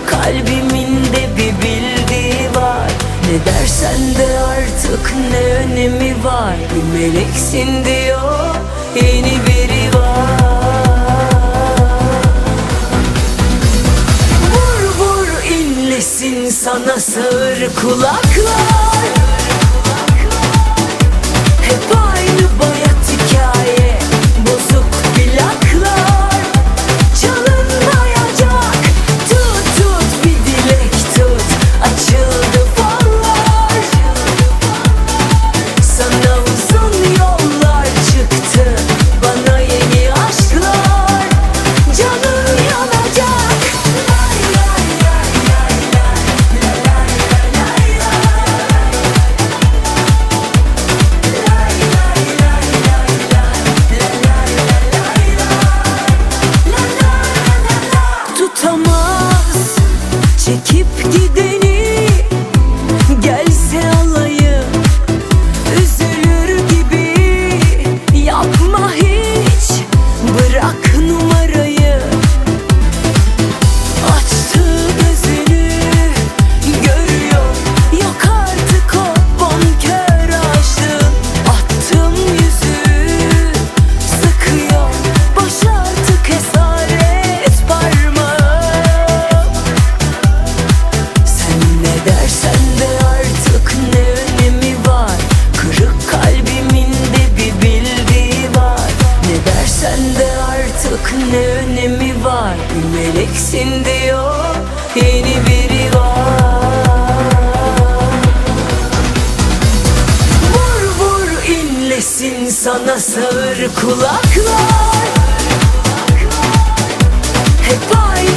Kalbimin de bir bildiği var. Ne dersen de artık ne önemi var. Bir meleksin diyor, yeni biri var. Vur vur inlesin sana sağır kulaklar. Hep aynı bayat hikaye, bozuk plaklar. Çalınmayacak, tut tut bir dilek tut. Açıldı fallar. Sana uzun yollar çıktı, bana yeni aşklar. Canım yanacak. Tutamaz çekip gideni, gelse alayı üzülür gibi. Yapma hiç, bırak numarayı. Açtı gözünü görüyor, yok artık o bonkör aşığın. Attım yüzü sıkıyor, boş artık esaret parmağı. Sen ne dersen de artık ne önemi var. Kırık kalbimin de bir bildiği var. Ne dersen de artık ne önemi var. Bir meleksin diyor, yeni biri var. Vur vur inlesin sana sağır kulaklar. Hep aynı